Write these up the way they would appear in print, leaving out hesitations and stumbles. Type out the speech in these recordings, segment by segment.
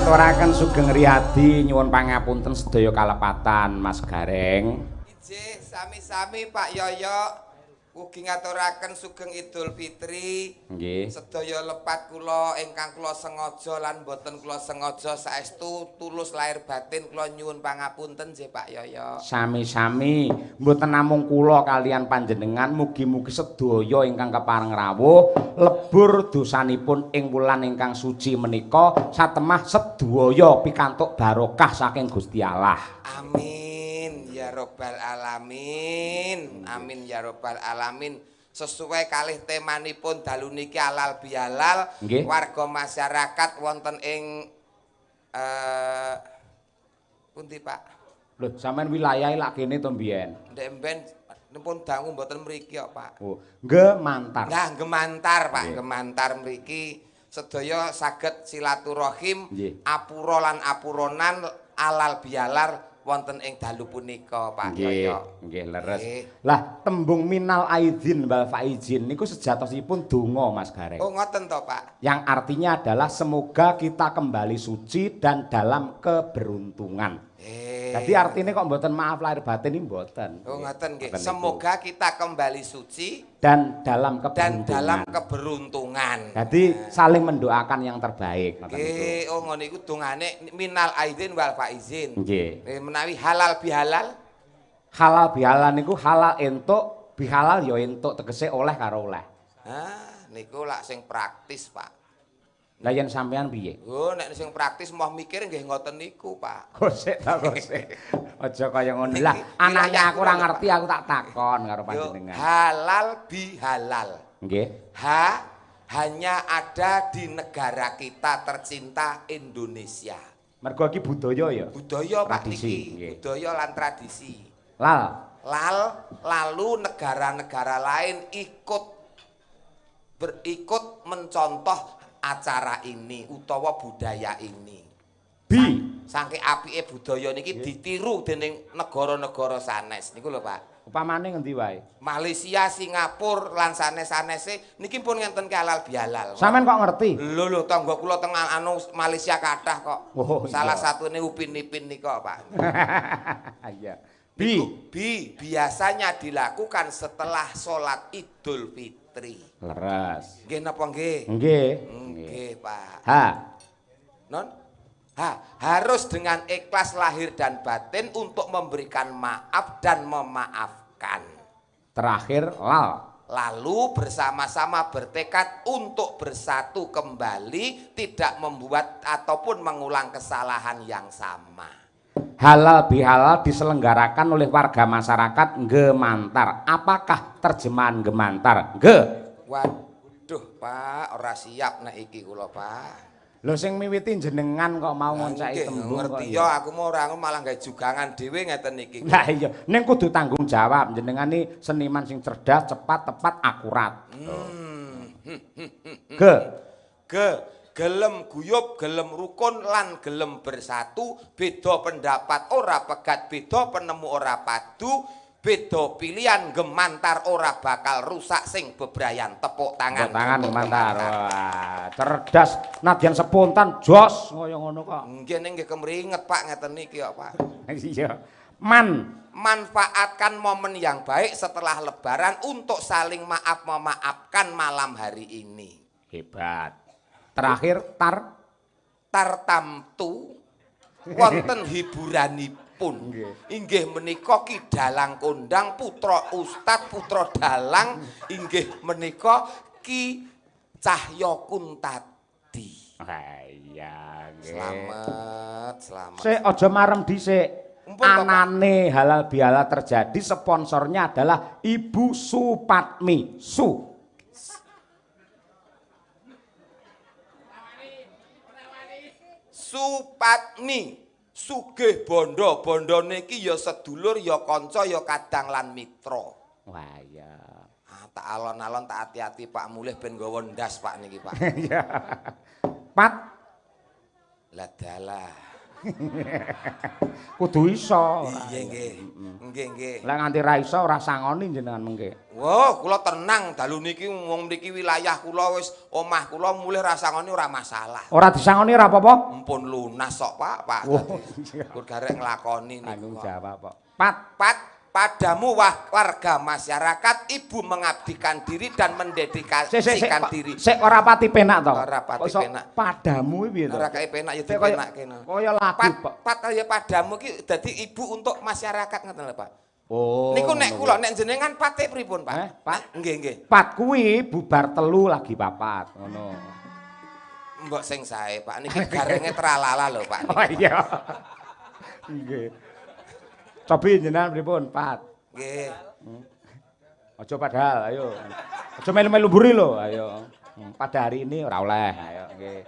ngaturaken sugeng riyadi nyuwun pangapunten sedaya kalepatan Mas Gareng. Ijih sami-sami Pak Yoyo. Ugi ngaturaken sugeng Idul Fitri. Nggih. Sedaya lepat kula ingkang kula sengaja lan boten kula sengaja saestu tulus lahir batin kula nyuwun pangapunten nggih Pak Yoyo. Sami-sami mboten namung kula kalian panjenengan mugi-mugi sedaya ingkang kepareng rawuh lebur dosanipun ing wulan ingkang suci menika satemah sedaya pikantuk barokah saking Gusti Allah. Amin ya robbal alamin. Amin ya robbal alamin. Sesuai kalih temanipun dalu niki halal bihalal. Warga masyarakat wonten ing pundi Pak? Lho, sampean wilayahe lak kene to mbiyen. Ndek mben pun dangu mboten mriki kok Pak. Oh, Gemantar. Nah, Gemantar Pak, Gemantar mriki sedaya saged silaturahim apura lan apuronan alal bialar wonten ing dalu punika Pak Yoyo. Nggih, leres. Lah tembung minal aidin wal faizin niku sejatosipun donga Mas Gareng. Oh, ngoten to Pak. Yang artinya adalah semoga kita kembali suci dan dalam keberuntungan. Jadi artinya kok mboten maaf lahir batin ini mboten. Oh, ngoten nggih. Semoga kita kembali suci dan dalam keberuntungan. Jadi saling mendoakan yang terbaik. Nggih, oh ngono iku dongane minal aidin wal faizin. Nggih. Menawi halal bihalal. Halal bihalal niku halal entuk, bihalal ya entuk tegese oleh karo oleh. Niku lak sing praktis, Pak. Lah yen sampean piye? Oh, nek sing praktis mau mikir nggih ngoten niku, Pak. Gosek ta gosek. Aja kaya ngono. Lah, anaknya aku ora ngerti aku tak takon karo panjenengan. Halal bihalal. Nggih. Hanya ada di negara kita tercinta Indonesia. Mergo iki budaya ya. Budaya Pak niki, budaya lan tradisi. Lalu negara-negara lain berikut mencontoh acara ini utawa budaya ini. Saking apike budaya niki ditiru dening negara-negara sanes niku lho Pak. Upamane ngendi wae? Malaysia, Singapura lan sanes-sanese niki pun ngenten halal bihalal. Sampeyan kok ngerti? Lho tangga kula teng Malaysia kathah kok. Salah satune Upin Ipin nika Pak. Iya. Biasanya dilakukan setelah sholat Idul Fitri. Leres. Nggih napa nggih? Nggih, Pak. Non? Harus dengan ikhlas lahir dan batin untuk memberikan maaf dan memaafkan. Terakhir, Lalu bersama-sama bertekad untuk bersatu kembali, tidak membuat ataupun mengulang kesalahan yang sama. Halal bihalal diselenggarakan oleh warga masyarakat Gemantar. Apakah terjemahan Gemantar? Waduh Pak, ora siap nek iki kula Pak. Lho sing miwiti jenengan kok mau ngoncaki tembung kok. Ngerti ya aku mau ora malah gawe jugangan dhewe ngeten iki. Lah iya, ning kudu tanggung jawab. Jenengan iki seniman sing cerdas, cepat, tepat, akurat. Gelem guyub, gelem rukun lan gelem bersatu, beda pendapat ora pegat, beda penemu ora padu, beda pilihan Gemantar ora bakal rusak sing bebrayan tepuk tangan. Tepuk tangan Gemantar. Wah, cerdas nadyan spontan jos kaya ngono kok. Nggih ning nggih kemringet Pak ngeten niki kok Pak. Iya. Manfaatkan momen yang baik setelah lebaran untuk saling maaf memaafkan malam hari ini. Hebat. Terakhir tartamtu wonten hiburanipun. Inggih menika Ki Dalang Kondang putra Ustad putra Dalang inggih menika Ki Cahya Kuntadi. Iya nggih. Selamat. Sik aja marem dhisik. Anane halal bihalal terjadi sponsornya adalah Ibu Supatmi. Supatmi sugih bondo niki ya sedulur ya kanca ya kadang lan mitra. Wah iya. Tak alon-alon tak hati-hati Pak mulih ben nggawa ndas Pak niki Pak. Iya. Pat lah dalah. Kudu iso. Iya nggih. Nggih nggih. Lah nganti ra iso ora sangoni jenengan mengke. Wah, kula tenang dalu niki wong mriki wilayah kula wis omah kula mulih rasangane ora masalah. Ora disangoni ora apa-apa? Mumpun lunas kok, Pak. Oh, Kur garek nglakoni niku. tanggung kok. jawab kok. Padamu warga masyarakat, ibu mengabdikan diri dan mendedikasikan diri. Sik ora pati penak to. Ora pati penak. Padamu piye to? Ora kae penak ya dipenakke. Kaya lagu, Pak. Kaya padamu ki dadi ibu untuk masyarakat ngoten lho, Pak. Oh. Niku nek kula nek jenengan pate pripun, Pak? Pak? Nggih, nggih. Pat kuwi bubar telu lagi papat ngono. Mbok sing sae, Pak. Niki garenge tralala lho, Pak. Oh iya. Nggih. Cobi jenengan pripun, Pat? Nggih. Aja padahal, ayo. Aja melu-melu buri lho, ayo. Pada hari ini ora oleh, ayo nggih.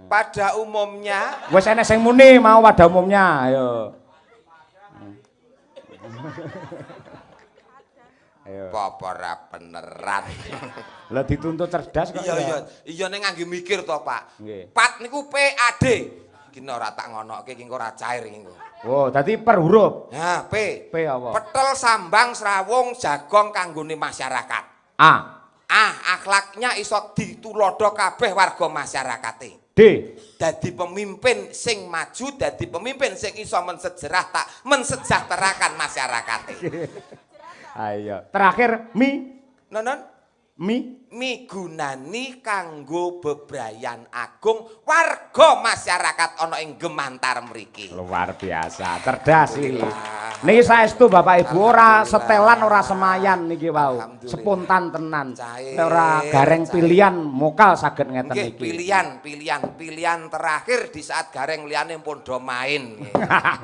Pada umumnya Wis enek sing muni mau pada umumnya, ayo. Ayo. apa ora beneran. Lah dituntut cerdas kok. Iya ning ngangge mikir to, Pak. Nggih. Pat niku PAD. Iki ora tak ngonokke iki ora cair iki. Oh, dadi per huruf. Nah, P. P apa? Petel, sambang, srawung, jagong kanggone masyarakat. A. Akhlaknya iso ditulodo kabeh warga masyarakate. D. Dadi pemimpin sing maju, dadi pemimpin sing iso mensejahterakan masyarakate. Ayo. Terakhir mi. Nonon Mi. migunani kanggo bebrayan agung warga masyarakat ana ing Gemantar mriki. Luar biasa, cerdas iki. Niki saestu Bapak Ibu ora setelan ora semayan niki wau. Spontan tenan. Ora gareng pilihan mokal saged ngeten Nggih, niki. pilihan terakhir di saat gareng liyane pun do main.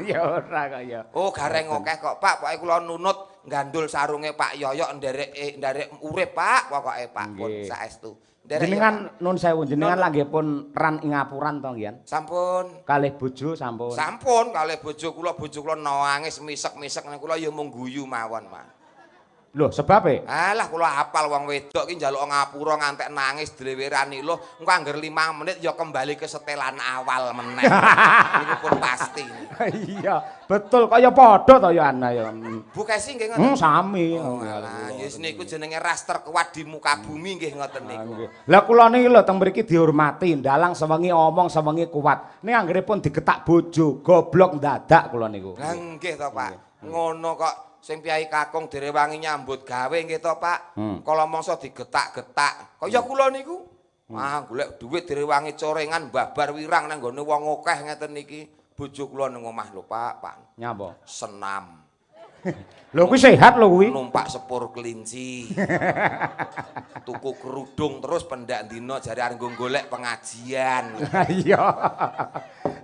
Ya ora kok ya. Oh, gareng akeh kok, Pak. Pokoke kula nunut gandul sarunge Pak Yoyok nderek urip, Pak. Pokoke Pak pun saestu. Jenengan nun sewu, jenengan lagi pun ran ing ngapuran to nggih. Sampun. Kalih bojo sampun. Sampun kalih bojo kula nangis misek-misek nek kula ya mung guyu mawon, Pak. Loh, sebabe? Alah kula hafal wong wedok ki njaluk ngapura ngantek nangis dlewerani lho, engko angger 5 menit ya kembali ke setelan awal meneh. Iku pun pasti. Iya, betul kaya padha to ya ana ya. Bu Kesi nggih ngoten. Sami. Oh, alah, ya niku jenenge ras terkuat di muka bumi nggih ngoten niku. Lah kula niki lho teng mriki dihormati, ndalang sewengi omong sewengi kuat. Ning anggeripun digetak bojo, goblok ndadak kula niku. Lah nggih to, Pak. Ngono kok sing Piyai Kakung direwangi nyambut gawe nggih to, Pak. Kala mangsa digetak-getak. Kaya kula niku. Golek dhuwit direwangi corengan babar wirang nang gone wong akeh ngeten niki. Bojo kula ning omah lho, Pak. Nyapa? Senam. Lho kuwi sehat lho kuwi. Numpak sepur kelinci. Tuku kerudung terus pendak dina jare arep golek pengajian. Iya.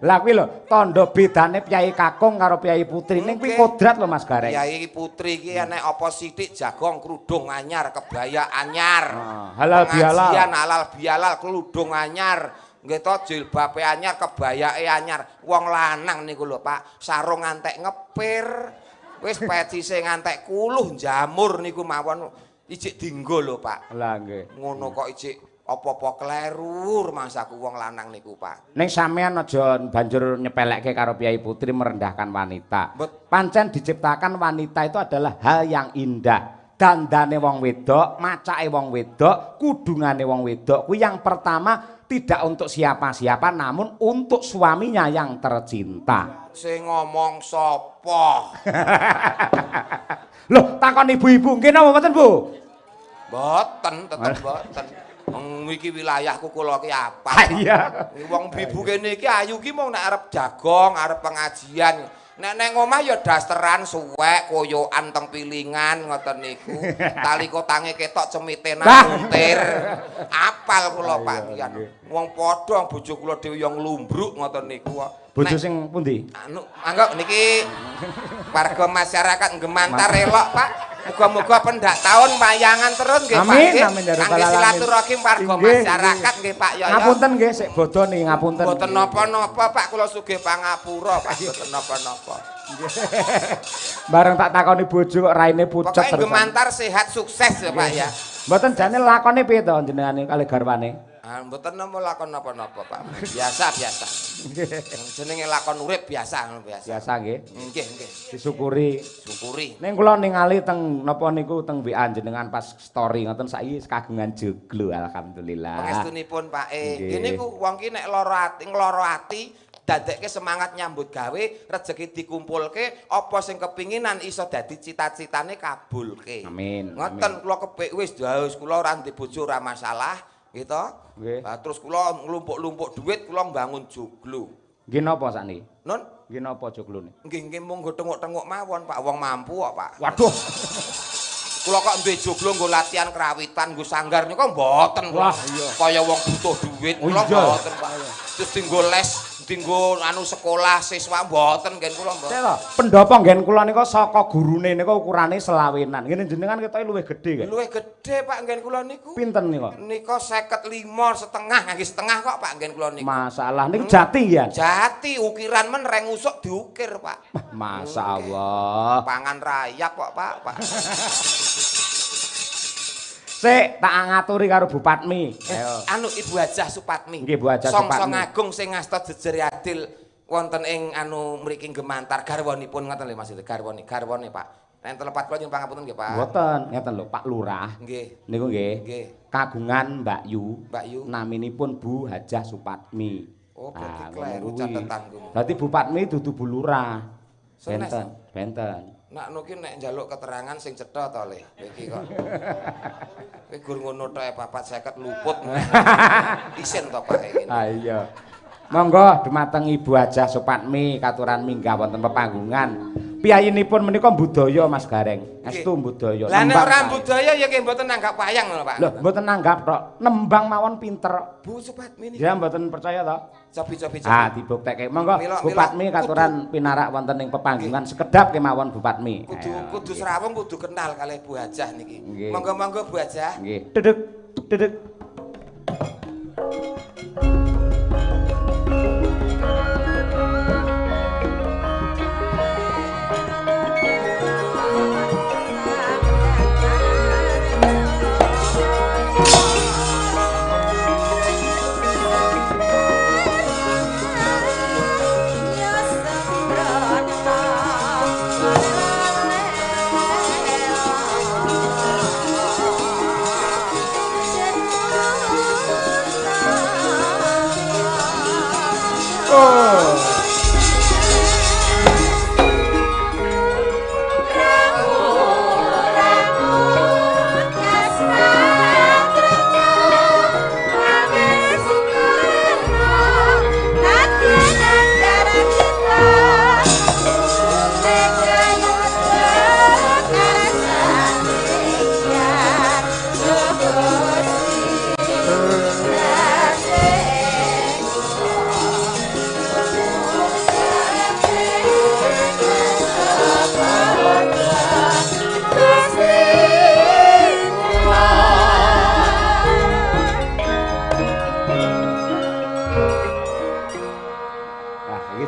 Lah kuwi lho tandha bedane Piyai Kakung karo Piyai Putri ning kuwi kodrat lho Mas Gareng. Piyai Putri iki enek apa sithik jagong kerudung anyar, kebaya anyar. Halal bihalal. Pengajian halal bihalal, kerudung anyar. Nggih to jilbabe anyar, kebayake anyar. Wong lanang niku lho Pak, sarung ngantek ngepir. Wis petise ngantek kuluh jamur niku mawon ijik dienggo lho Pak. Lah nggih. Ngono kok ijik apa-apa kleru rumangsaku wong lanang niku Pak. Ning sampean aja banjur nyepelekke karo Piyai Putri merendahkan wanita. Pancen diciptakan wanita itu adalah hal yang indah. Dandane wong wedok, macake wong wedok, kudungane wong wedok. Kuwi yang pertama tidak untuk siapa-siapa namun untuk suaminya yang tercinta. Sing ngomong sapa? Loh, takon ibu-ibu nggih napa mboten, Bu? Mboten, tetep mboten. Iki wilayahku kula ki apa? Iya. Wong ibu kene iki ayu ki mung nek arep jagong, arep pengajian. Nek neng omah ya dasteran suwek, koyokan teng pilingan ngoten niku. Tali kotange ketok cemite nang muntir. Apal kula Pak Tian. Wong padha bojo kula dhewe yang lumbruk ngoten niku kok. Bojo sing pundi? Anu, anggap niki warga masyarakat Gemantar elok Pak. Muga-muga pendak tahun wayangan terus nggih Pak. Amin, amin ya rabbal alamin. Silaturahim warga masyarakat nggih Pak Yoyo. Ngapunten nggih sik bodho nih ngapunten. Mboten napa-napa Pak, kula sugih pangapura Pak, mboten napa-napa. Bareng tak takoni bojo kok raine pucet terus. Pokoke Gemantar sehat sukses ya Pak ya. Mboten jane lakone piye to jenengane kalih garwane? Ah mboten napa lakon napa-napa, Pak. Biasa. Jenenge lakon urip biasa. Biasa nggih. Nggih. Disyukuri. Syukuri. Ning kula ningali teng napa niku teng WA jenengan pas story ngoten saiki kagungan joglo alhamdulillah. Pangestunipun Pak Ngene ku wong ki nek ngloro ati dadekke semangat nyambut gawe, rezeki dikumpulke, apa sing kepinginan iso dadi cita-citane kabulke. Amin. Ngoten kula kepik wis daus kula ora ndek bojo ora masalah, gitu. Nggih. Nah, terus kula nglumpuk-lumpuk duit kula mbangun joglo. Nggih napa sakniki? Nun, Nggih napa joglone? nggih mung tenguk-tenguk mawon Pak, wong mampu kok Pak. Waduh. Kula kok duwe joglo nggo latihan kerawitan, nggo sanggar niku mboten. Wah, iya. Kaya wong butuh duit kula mboten Pak. Terus dinggo les, dinggo anu sekolah siswa mboten ngen kula mboten. Cek to, pendopo nggen kula nika saka gurune nika ukurane selawenan. Ngene jenengan ketoke luwih gedhe kan? Luwih gedhe Pak nggen kula niku. Pinten nika? Nika 55 setengah, nggih setengah kok Pak nggen kula niku. Masalah niku jati ya. Jati ukiran men reng usuk diukir Pak. Masyaallah. Pangan rayap kok Pak. Sik tak ngaturi karo Bupatmi. Ayo. Anu Ibu Hajah Supatmi. Nggih Bu Hajah Supatmi. Song-song agung sing ngasta jejer adil wonten ing anu mriki Gemantar garwanipun ngoten lho Mas garwane Pak. Nek telepat kula nyuwun pangapunten nggih Pak. Mboten, ngeten lho Pak Lurah. Nggih. Niku nggih. Nggih. Kagungan Mbak Yu. Mbak Yu. Naminipun Bu Hajah Supatmi. Oh, Ah, berarti kleru catetanku. Dadi Bupatmi dudu Bu Lurah. Senes. Benten. Nak nuki nek njaluk keterangan sing cetha to Le. Iki kok. Kowe gur ngono tok 450 luput. Isin to Pak iki. Ah iya. Monggo dumateng Ibu Hajah Supatmi katuran minggah wonten pepanggungan. Piyayinipun menika budaya Mas Gareng. Estu budaya. Lah nek ora budaya ya nggih mboten nanggap wayang lho Pak. Lho mboten nanggap tok. Nembang mawon pinter. Bu Supatmi niki. Ya mboten percaya to? Cobi. Ah dibuktekke. Monggo Bupatmi katuran pinarak wonten ing pepanggungan sekedap kemawon Bupatmi. Kudu serawung kudu kenal kalih Bu Hajah niki. Monggo Bu Hajah. Nggih. Dedek.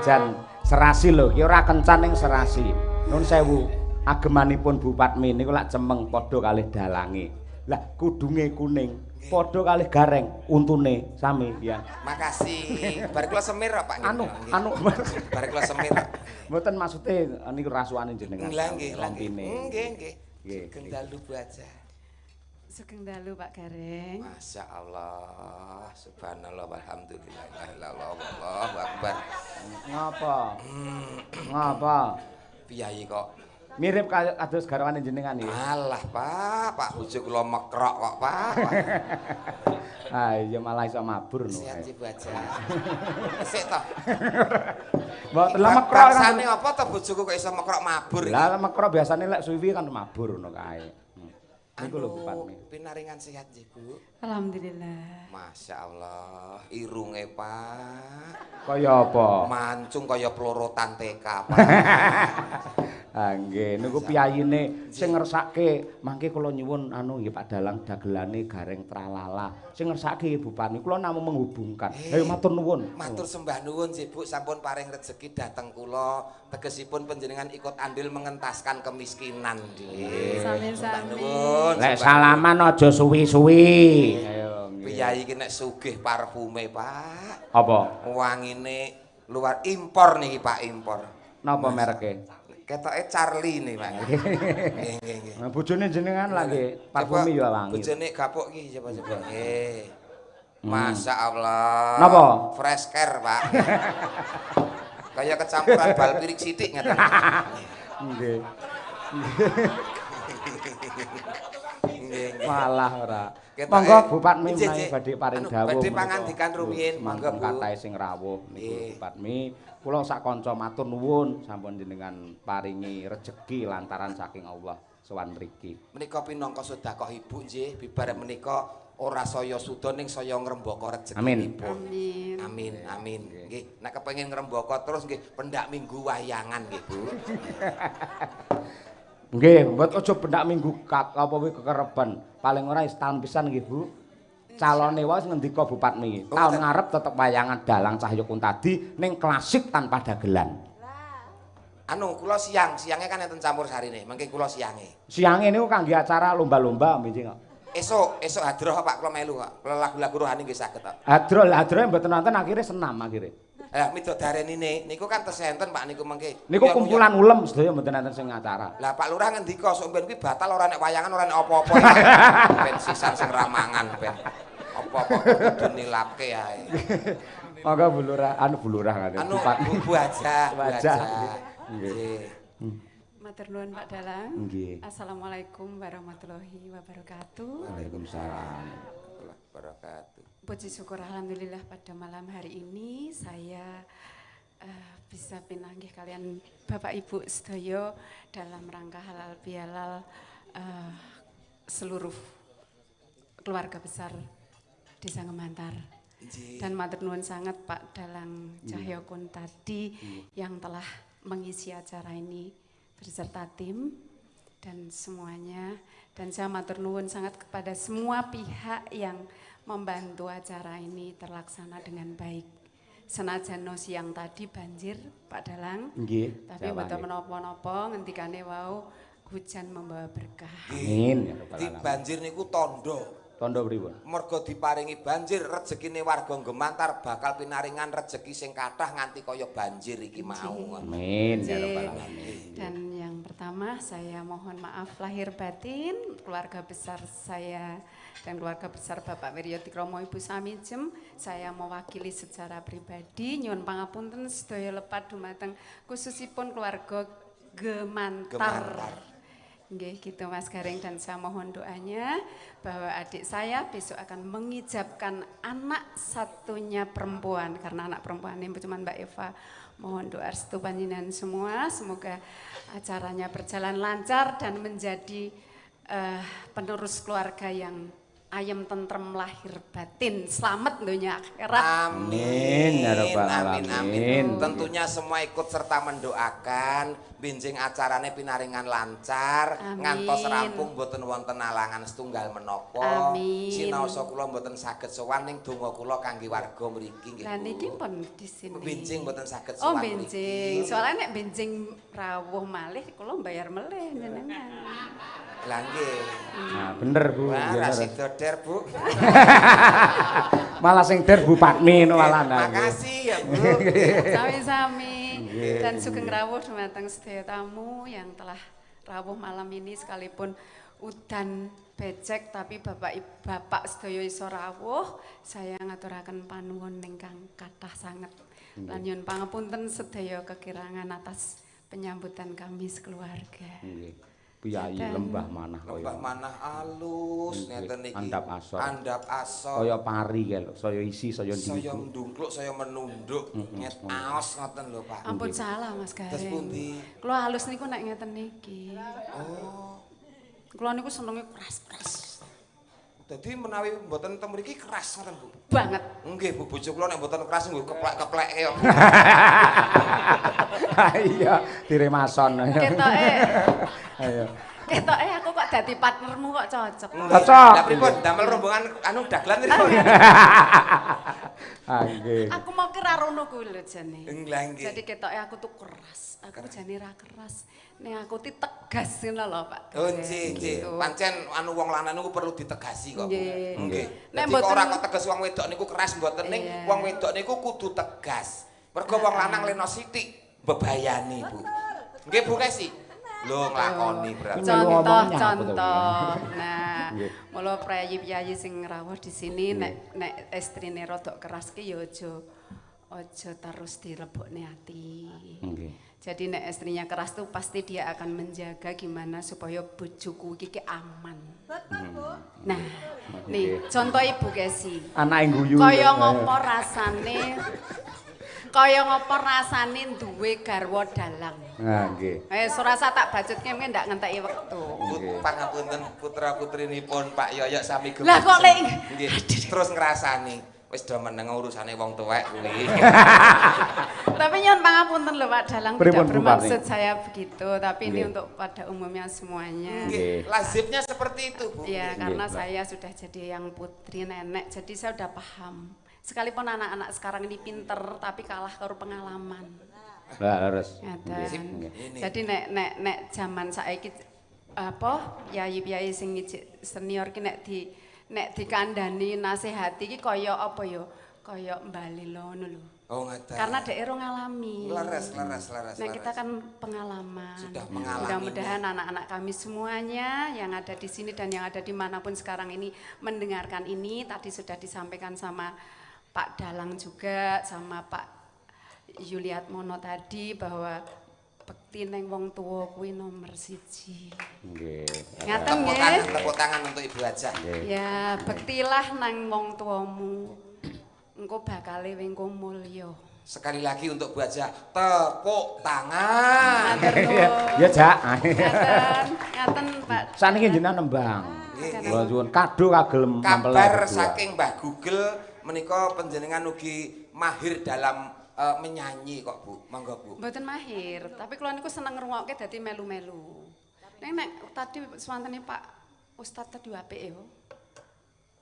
Jan serasi lho, ki ora kencan ning serasi. Nun sewu, agemanipun Bupatmi niku lak cemeng padha kalih dalange. Lah kudunge kuning, padha kalih gareng, untune sami ya. Makasih. Bar kula semir Pak. Anu bar kula semir. Mboten maksude niku rasuane jenengan. Lah nggih. Nggih. Sugeng dalu Bu Hajah. Sugeng dalu Pak Gareng. Masya Allah, subhanallah, walhamdulillah, Allahu akbar. Ngapa? Piyayi kok mirip kados garwane jenengan iki. Alah, Pak bojo kula mekrok kok, Pak. Ah iya malah iso mabur no. Siap Bu Hajah. Sik to. Mboten lah mekrok kan. Rasane apa to bojoku kok iso mekrok mabur iki? Lah mekrok biasane lek suwi kan mabur ngono kae. Niku lho Bupatmi. Pinaringan sehat nggih, Bu. Alhamdulillah. Masya Allah, irunge Pak. Kaya apa? Mancung kaya pelorotan TK, Pak. Ah nggih, niku piyayine sing ngersake, mangke kula nyuwun anu nggih Pak Dalang dagelane Gareng Tralala. Sing ngersake Bupati kula namung menghubungkan. Ayo matur nuwun. Matur sembah nuwun nggih Bu, sampun paring rezeki dhateng kula. Tegesipun panjenengan ikut andil mengentaskan kemiskinan nggih. Sami-sami. Nuwun. Lek salaman aja suwi-suwi. Ayo Piyai iki nek sugih parfume, Pak. Apa? Wangine luar impor niki, Pak, impor. Napa mereke? Ketoke Charlie nih, Pak. Nggih, nggih. Nah, bojone jenengan lagi parfum ya wangi. Bojone gapuk iki coba-coba. Nggih. Masya Allah. Napa? Fresh care, Pak. Kayak kecampuran bal pirik sithik ngeten. Nggih. Nggih. Malah ora. Ketoke- Monggo Bupatmi Nggih, menawi nggih. badhe paring Anu, dawuh. badhe menika. pangandikan rumiyin, monggo, Bu. Katahe sing rawuh niku Nggih. Bupatmi. Kula sak kanca matur nuwun sampun jenengan paringi rejeki lantaran saking Allah sowan mriki. Menika pinangka sedekah Ibu nggih, bibar menika ora saya suda ning saya ngrembaka rejeki Amin. Ibu. Amin. Amin, amin. Nggih, nek kepengin ngrembaka terus nggih pendak minggu wayangan nggih, Bu. Nggih, mbot aja pendak minggu apa kuwi kekereban. Paling ora setahun pisan nggih, Bu. Calone wae ngendika Bupatmi. Tahun ngarep tetep wayangan Dalang Cahya Kuntadi ning klasik tanpa dagelan. Anu, kula siangnya kan enten campur sarine, mengke kula siange. Siange niku kangge acara lomba-lomba mbinjing kok. Esuk hadroh Pak kula melu kok. Kula lagu-lagu rohani nggih saged kok. Hadrol mboten nonton akhirnya senam akhirnya. Midodarenine niku kan tesih enten Pak niku mengke. Niku kumpulan ulem sedaya mboten enten sing acara. Lah Pak Lurah ngendika sok ben kuwi batal ora nek wayangan ora nek apa-apa. Ben sisan sing ramangan ben. Apa-apa kudu nilapke ae. Monggo bulurah ngaten. Anu Bu aja, Bu aja. Nggih. Matur nuwun Pak Dalang. Nggih. Assalamualaikum warahmatullahi wabarakatuh. Waalaikumsalam. Wabarakatuh. Puji syukur alhamdulillah pada malam hari ini saya bisa pinanggih kalian Bapak Ibu sedaya dalam rangka halal bihalal seluruh keluarga besar Desa Ngemantar. Dan matur nuwun sangat Pak Dalang Cahya Kuntadi yang telah mengisi acara ini beserta tim dan semuanya. Dan saya matur nuwun sangat kepada semua pihak yang membantu acara ini terlaksana dengan baik. Senajan no siang tadi banjir Pak Dalang, Nggih. tapi mboten menapa-napa ngendikane wau hujan membawa berkah. Amin ya rabbal Di alamin. banjir niku tondo. Tondo pripun? Mergo diparingi banjir rezekine warga Gemantar bakal pinaringan rezeki sing kathah nganti kaya banjir iki mau. Amin ya rabbal alamin. Dan yang pertama saya mohon maaf lahir batin keluarga besar saya dan keluarga besar Bapak Wiryo Tikromo Ibu Samijem. Saya mewakili secara pribadi nyuwun pangapunten sedaya lepat dumateng khususipun keluarga Gemantar. Nggih, gitu Mas Gareng, dan saya mohon doanya bahwa adik saya besok akan mengijabkan anak satunya perempuan, karena anak perempuan ini cuma Mbak Eva. Mohon doa restu panjenengan semua, semoga acaranya berjalan lancar dan menjadi penerus keluarga yang ayem tentrem lahir batin, selamat dunia akhirat. Amin ya rabbal amin, alamin. amin. Tentunya semua ikut serta mendoakan benjing acarane pinaringan lancar, Amin. ngantos rampung boten wonten alangan setunggal menapa. Amin. Sinaosa kula mboten saged sowan ning donga kula kangge warga mriki nggih. Lah niki Bu. pun di sini. Benjing mboten saged Oh, sowan benjing. mriki. Soalnya nek benjing rawuh malih kula bayar melih jenengan. Lah nggih. Nah, bener Bu. Wah, Bener. rasido der, Bu. Malah sing der Bupatmi nu malah. Makasih ya, Bu. Sami-sami. Dan sugeng rawuh dumateng sedaya tamu yang telah rawuh malam ini sekalipun udan becek tapi bapak sedaya iso rawuh, saya ngaturaken panuwun ingkang kathah sanget. Lan nyuwun pangapunten sedaya kekirangan atas penyambutan kami sekeluarga. Nggih. Piyai lembah manah kaya. Lembah manah alus ngeten niki. Andap asor. Andap asor. Kaya pari kae lho, saya isi saya Saya ndiku. ndungkluk, saya menunduk, nget aos ngoten lho, Pak. Ampun salah Mas Terus Gareng. pundi? Kula halus niku nek ngeten niki. Oh. Kula niku senenge keras-keras Dadi menawi mboten teng mriki keras ngoten, Bu. banget. Nggih, Bu, bojo kula nek mboten keras nggo keplek-keplek kaya. Iya, diremason. Ketoke Ayo. Ketoke aku kok dadi partnermu kok cocok. Cocok. Lah pripun damel rombongan anu dagelan pripun? Ah nggih. Aku mau kira rono kuwi lho jane. Lah nggih. Jadi ketoke aku tuh keras. Aku jane ra keras. Nek aku ti tegas ngono lho, Pak. Oh nggih. Pancen anu wong lanang niku perlu ditegasi kok. Nggih. Nggih. Nek Nek ora mboten kok tegas wong wedok niku keras mboten ning wong wedok niku kudu tegas. Mergo wong lanang leno sithik bebayani, Bu. Nggih Bu Kesi. Lho nglakoni berarti. Contoh. Nah, mulo prayi-prayi sing rawuh di sini nek istrine rodok keras ki ya aja terus dilebokne ati. Nggih. Jadi nek istrinya keras tuh pasti dia akan menjaga gimana supaya bojoku iki aman. Nah, nih contoh Ibu Kesi. Anake guyu. Kaya ngopo rasane duwe garwa dalang. Nah, nggih. Surasa tak bacutke mungkin ndak ngenteki wektu. Pangapunten putra-putrinipun Pak Yoyok sami gemes. Lah kok lek nggih terus ngrasani wis do meneng urusane wong tuwek kuwi. Tapi nyon pangapunten lho Pak Dalang Pripun, tidak Bu bermaksud saya begitu, tapi ini Nggih. untuk pada umumnya semuanya. Nggih, lazimnya seperti itu, Bu. Ya, Nggih, karena Mbak. saya sudah jadi yang putri nenek, jadi saya udah paham. Sekalipun anak-anak sekarang ini pinter, tapi kalah karo pengalaman. Lah leres. Ngaten. Ini. Jadi nek zaman saiki apa yayi-yayi sing ngijik senior ki nek dikandani nasihati ki kaya apa ya? Kaya mbali ngono lho. Oh, ngaten. Karena daerah ngalami. leres. Nah, kita kan pengalaman. Sudah mengalami. Mudah-mudahan anak-anak kami semuanya yang ada di sini dan yang ada dimanapun sekarang ini mendengarkan ini. Tadi sudah disampaikan sama Pak Dalang juga, sama Pak Yuliatmono tadi bahwa bekti neng wong tua kuwi nomor 1. Nggih. Ngaten nggih. Tepuk tangan untuk Ibu Aja. Ya, bektilah nang wong tuamu. Engko bakale wingko mulya. Sekali lagi untuk Bu Aja, tepuk tangan. Matur nuwun. Ya, Jak. Ngaten Pak. Saniki jenengan nembang. Nggih, Kula suwun kado kagelem nampel. Kabar saking Mbah Google menika panjenengan ugi mahir dalam menyanyi kok Bu. Monggo Bu. Mboten mahir, tapi kula niku seneng ngrungokke dadi melu-melu. Nek tadi swantene Pak Ustadz tadi apik ya.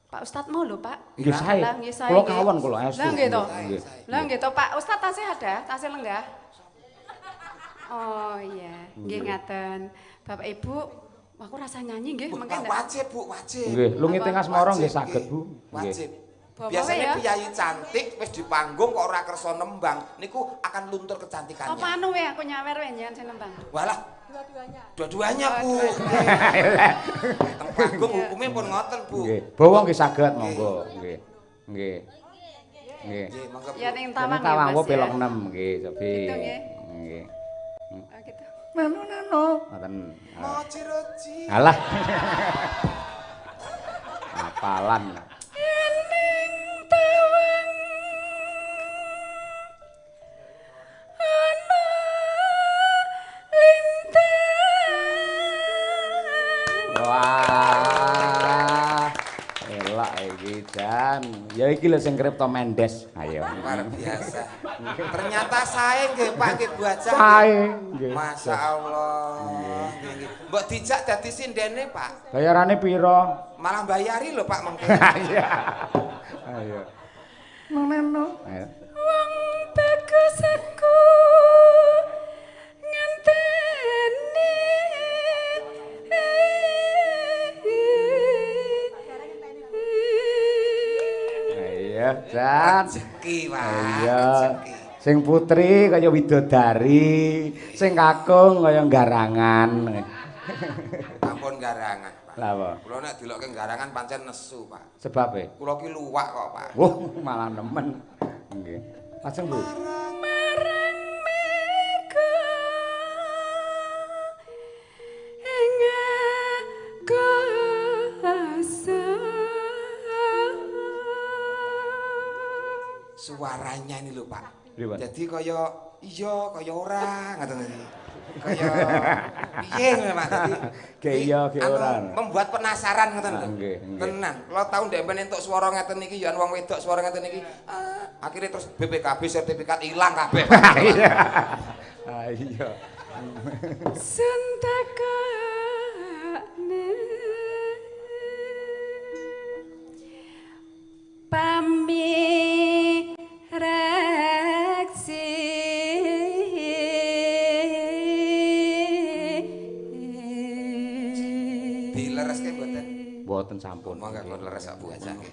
Pak Ustadz mau lho Pak. Nggih sae. Lah nggih sae. Kula kawan kula estu. Lah nggih to. Nggih. Lah nggih to Pak Ustadz tasih ada, tasih lenggah. Oh iya, nggih ngaten. Bapak Ibu, aku rasa nyanyi nggih mengke ndak. Wajib Bu, wajib. Nggih, lungi tengah Semarang nggih Wajib, saged nggih. Bu. Wajib. Bawa Biasanya ya. piyayi cantik wis di panggung kok ora kersa nembang, niku akan luntur kecantikannya. Apa anu we aku nyawer we njenengan sing nembang. Walah. Dua-duanya Bu. Teng panggung hukumnya pun ngoten Bu. Nggih. Bawa nggih saged monggo. Nggih. Nggih. Nggih. Nggih, monggo Bu. Ya ning Ini tawang tawang ya, ku Mas, ya. pelok 6 nggih, Sofi. Gitu, nggih. Nggih. Oh gitu. Nano. Ngoten. Moci-roci. Alah. Apalan. Ning tawang ana lintang. Wah. Elak iki Jan. Ya iki lho sing Kripto Mendes. Ayo. Luar biasa. Ternyata saya nggih Pak nggih Bu Aja. Sae. Nggih. Masya Allah. Nggih, nggih. Mbok dijak dadi sindene Pak. Bayarane piro? Malah bayari lho Pak mengke. Iya. Ayo. Nano. Ayo. Wong bagus aku ngenteni. Ayo, Jan. Rezeki Pak. Iya. Rezeki. Sing putri kaya widodari, sing kakung kaya garangan. Ampun garangan Pak. Lah apa? Kula nek delokke garangan pancen nesu Pak. Sebab e? Kula ki luwak kok Pak. Malah nemen. Nggih. Lajeng Bu. Marang mega ing kuasa. Suaranya ini lho Pak. Pripun? Jadi kaya iya kaya ora ngoten iki. Kaya piye ngono Pak. Dadi Kayak iya, kayak anu, ora. Membuat penasaran ngoten lho. Nggih, nggih. Tenan. Kalau tau ndek ben entuk swara ngeten iki ya wong wedok swara ngeten iki. Akhirnya terus BPKB sertifikat ilang kabeh. Iya. Sentaka Mboten sampun. Monggo pun leres kok Bu Haja nggih.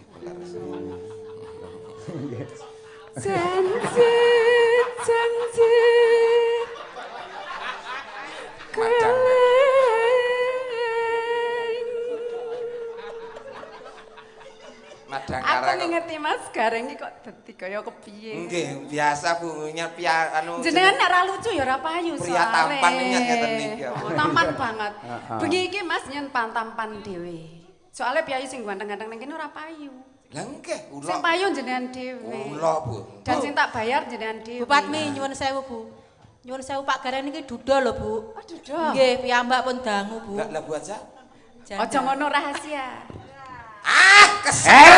Leres. Janji, janji. Madang. Madang Aku karang. ngerti Mas Gareng iki kok dadi kaya kepiye. Nggih, biasa Bu nyepia anu. Jenengan nek ra lucu ya ora payu Pria tampan nyet ngeten niki. Oh, tampan banget. Bengi iki Mas nyen tampan dhewe. Soale piyayi sing ganteng-ganteng ning kene ora payu. Lah nggih, ula. Sing payu jenengan dhewe. Ula, Bu. Dan sing tak bayar jenengan dhewe. Bu Patmi nyuwun sewu, Bu. Nyuwun sewu Pak Gareng niki duda lho, Bu. Oh, duda. Nggih, piyambak pun dangu, Bu. Lah Bu Haja. Aja ngono rahasia. Ah, kesel.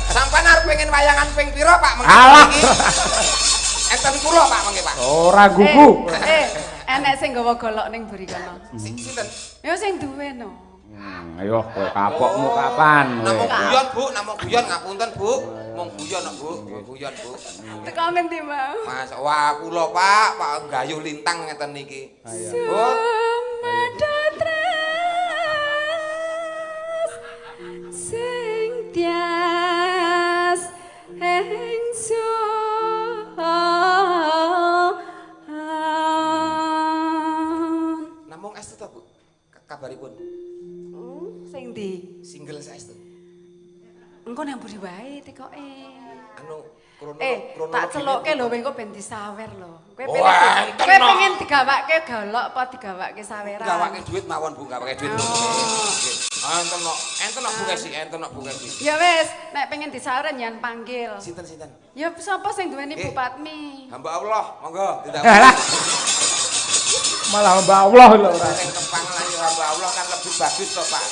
Sampeyan arep pengen wayangan ping pira, Pak? Alah. Enten kula, Pak, mengke, Pak. Ora gugu. Enek sing gawa golok ning mburi kono. Sinten? Ya sing duwe no. Ayo kowe kapokmu kapan Namung kowe? guyon, Bu, namung guyon ngapunten, Bu. Mung guyon kok, Bu. Guyon, Bu. Teko ngendi mau? Mas, wah kula, Pak gayuh lintang ngeten niki. Bu. Sing tias ingsun. Namung estu to, Bu? Kabaripun. Sing ndi? Single saestu. Engko nang mburi wae tekoke. Anu Tak celukke lho engko ben disawer lho. Kowe Wah, pengen digawake golok apa digawake saweran? gawake duit mawon, Bu, gawake duit. Nggih. Enten Bu Kesi, enten Bu Kesi. Ya wis, nek pengen disawer nyan panggil. Sinten? Ya sapa sing duweni Bu Patmi? Hamba Allah, monggo tidak. Malah Mbak Allah lho ora. Dereng tepang lah ya hamba Allah kan lebih bagus to, Pak.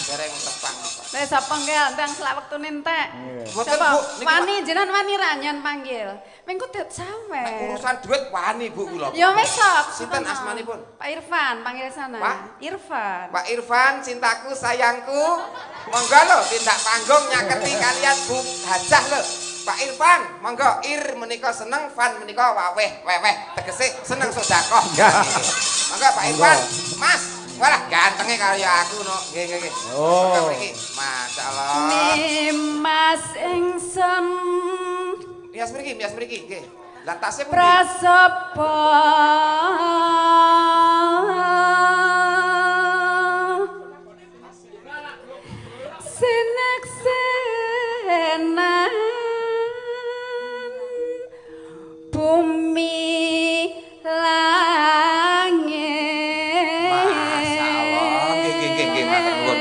Dereng tepang, Pak. Wis sapa nggih ndang selak wektune entek. Mboten, Sapa? Bu, niki, Wani jenengan wani ra nyan panggil. Mengko det sawer. Urusan duit wani, Bu, kula. Ya wis sok. Sinten asmanipun? Pak Irfan, panggil sana. Pak? Irfan. Pak Irfan, cintaku, sayangku. Monggo lho tindak panggung nyaketi kalian Bu Hajah lho. Pak Irfan, monggo Ir menika seneng, Fan menika waweh, tegese seneng sedekah. Monggo Pak Irfan, Mas. Walah gantenge kaya aku no. Nggih. Oh. Mriki. Masyaallah. Nimas ingsun Mias mriki, nggih. Lah tasnya pundi? prasopo sineksenan bumi langit. Masyaallah. Nggih, matur nuwun.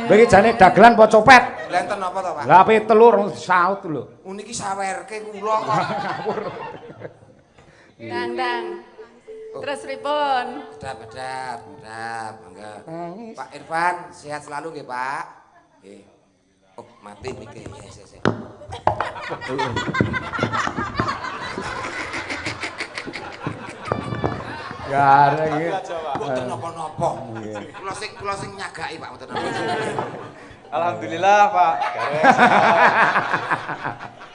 Bagi jane dagelan apa copet? Lenten apa to, Pak? Lah ape telur saut lho. Niki sawerke kula kok. Dang. Terus pripun? Bedap, monggo. Pak Irfan, sehat selalu nggih, Pak. Nggih. Oh, mati niki. Yes. Gareng iki. Mboten napa-napa. Kula sing nyagaki, Pak, mboten napa. Alhamdulillah, Pak.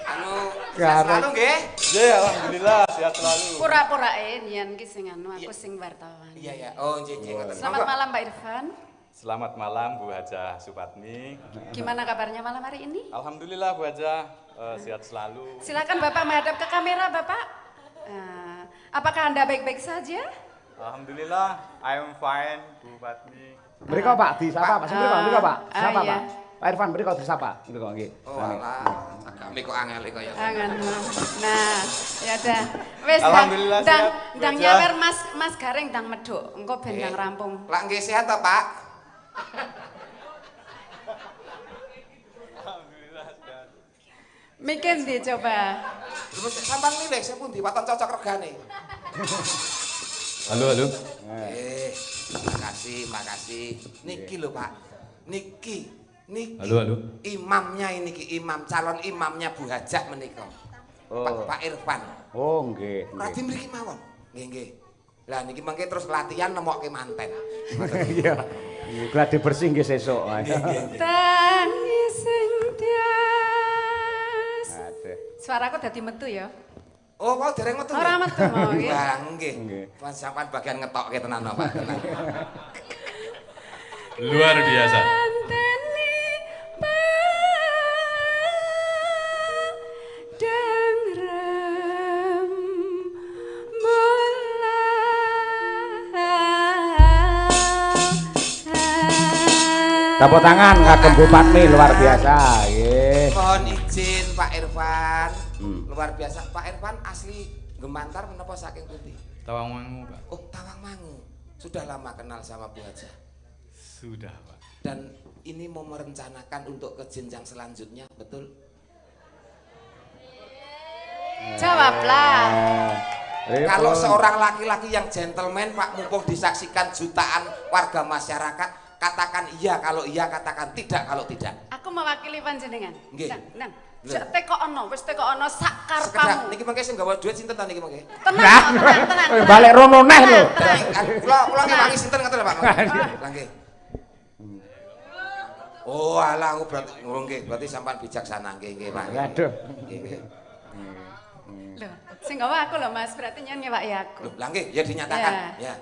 Anu, sehat selalu nggih. Nggih, alhamdulillah sehat selalu. Pura-purae nian ki sing anu aku sing wartawan. Iya. Oh, nggih, ngoten. Selamat malam Pak Irfan. Selamat malam Bu Hajah Supatmi. Gimana kabarnya malam hari ini? Alhamdulillah Bu Hajah sehat selalu. Silakan Bapak menghadap ke kamera Bapak. Apakah Anda baik-baik saja? Alhamdulillah, I am fine Bu Patmi. Mriko Pak disapa Pak, mriko Pak. Sapa iya. Pak? Pak Irfan mriko disapa. Mriko nggih. Oh, alah. Agame kok angel kaya. Angan. Nah, ya dah. Wis Alhamdulillah ndang siap, ndang Bu nyawer Mas Gareng ndang medhuk. Engko ben ndang rampung. Lah nggih sehat to, Pak? Alhamdulillah sehat. Mikir ndi coba? Terus sampean milih sing pundi waton cocok regane? Halo. Makasih. Niki lho, Pak. Niki. Halo. Imamnya ini imam calon imamnya Bu Hajah menika. Pak Irfan. Oh, nggih. Radi mriki mawon. Nggih. Lah niki mengke terus latihan nemokke manten. Iya. Gladi bersih nggih sesuk. Tangi sing tias. Aduh. Suaraku dadi metu ya. Oh, mau dereng metu. Ora metu mau nggih. Wah, nggih. Mas sampean bagian ngetokke tenan Pak, tenan. Luar biasa. Tepuk tangan kagem Bupati luar biasa. Nggih. Mohon izin Pak Irfan. Luar biasa. Pak Irfan asli Gemantar menapa saking pundi? Tawangmangu, Pak. Oh, Tawangmangu. Sudah lama kenal sama Bu Haja. Sudah, Pak. Dan ini mau merencanakan untuk ke jenjang selanjutnya, betul? Jawablah. Kalau seorang laki-laki yang gentleman, Pak, mumpung disaksikan jutaan warga masyarakat, katakan iya, kalau iya katakan tidak, kalau tidak. Aku mewakili panjenengan. Nggih. Nang, jak tekono, wis tekono sak Sekedap karepmu. niki mengke sing gawa duit sinten ta niki mengke? Tenang, tenang. Balik rono neh lho. Kula ngewangi sinten ngoten lho Pak. Lah nggih. Oh, alah aku berarti nggih, berarti sampean bijaksana nggih nggih Pak. Aduh. Nggih nggih. Loh, sing gawa aku lho Mas, berarti nyen ngewaki aku. Loh, lah nggih, ya dinyatakan. Ya.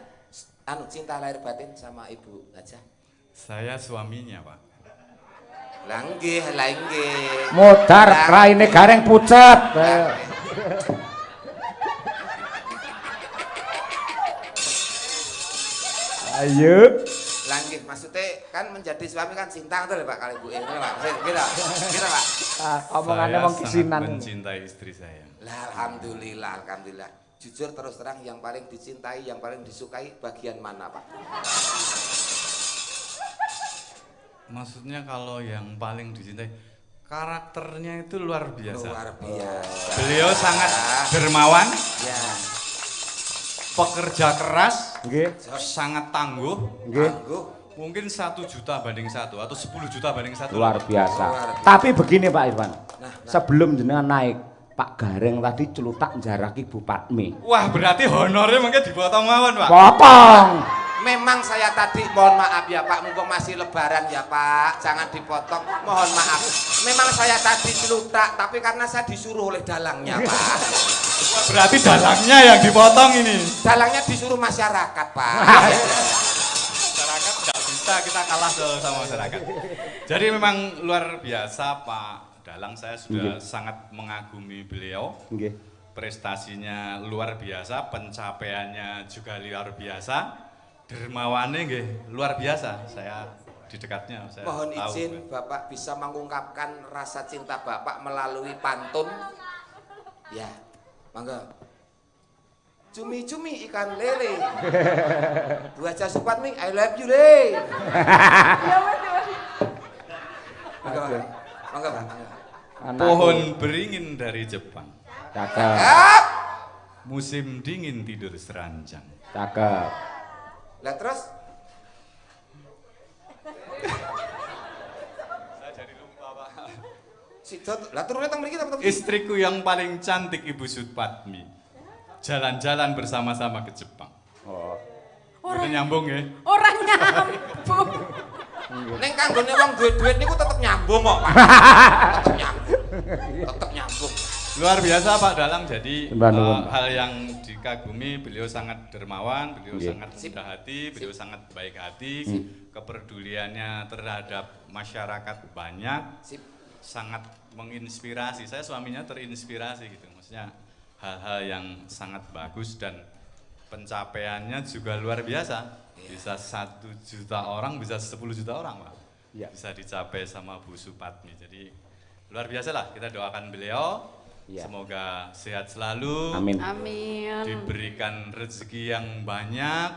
Anu cinta lahir batin sama Ibu Haja. Saya suaminya, Pak. Lah nggih, lah nggih. Modar raine gareng pucet. Ayo. Lah nggih, maksudnya kan menjadi suami kan cinta ngoten lho Pak kali Bu. Ngene Pak. Kira Pak. Omongannya wong Saya kisinan. sangat mencintai istri saya. Lah alhamdulillah, alhamdulillah. Jujur terus terang yang paling dicintai, yang paling disukai bagian mana Pak? Maksudnya kalau yang paling dicintai, karakternya itu luar biasa. Luar biasa. Beliau sangat dermawan, Ya. pekerja keras, Nggih. sangat tangguh. Nggih. Tangguh. Mungkin 1 juta banding 1 atau 10 juta banding 1. Luar biasa. Luar biasa. Tapi begini Pak Irfan. Nah. Sebelum jenengan naik, Pak Gareng tadi celutak jaraki Bu Patmi. Wah, berarti honornya mungkin dipotong mawon, Pak. Potong. Memang saya tadi mohon maaf ya Pak, mumpung masih lebaran ya Pak, jangan dipotong, mohon maaf. Memang saya tadi celutak, tapi karena saya disuruh oleh dalangnya Pak. Wah, berarti dalangnya yang dipotong ini. Dalangnya disuruh masyarakat Pak. Masyarakat nggak bisa, kita kalah sama masyarakat. Jadi memang luar biasa Pak Dalang, saya sudah sangat mengagumi beliau. Nggih. Prestasinya luar biasa, pencapaiannya juga luar biasa. Dermawannya nggih luar biasa. Saya di dekatnya saya Mohon tahu. izin Bapak bisa mengungkapkan rasa cinta Bapak melalui pantun. Ya, mangga. Cumi-cumi ikan lele. Bu Haja Supatmi, I love you le. Mangga, Pak. Mangga, Pak. Anakku. Pohon beringin dari Jepang. Cakep. Cakep. Musim dingin tidur seranjang. Cakep. Lah terus Saya jadi lupa, Pak. Sidot, lah turunnya teng mriki ta apa? Istriku yang paling cantik Ibu Sutpadmi. Jalan-jalan bersama-sama ke Jepang. Oh. Itu nyambung ya. Orang nyambung. Ning kanggone wong duwe-duwit niku tetep nyambung kok, Pak. Tetep nyambung. Tetep nyambung. Luar biasa Pak Dalang, jadi Mbak Nuwun, Pak. hal yang dikagumi, beliau sangat dermawan, beliau Nggih. sangat rendah hati, beliau sangat baik hati, kepeduliannya terhadap masyarakat banyak, Sip. sangat menginspirasi. Saya suaminya terinspirasi gitu, maksudnya hal-hal yang sangat bagus dan pencapaiannya juga luar biasa. Bisa 1 juta orang, bisa 10 juta orang Pak. Iya. Bisa dicapai sama Bu Supatmi. Jadi luar biasa lah, kita doakan beliau. Iya. Semoga sehat selalu, Amin. Amin. diberikan rezeki yang banyak,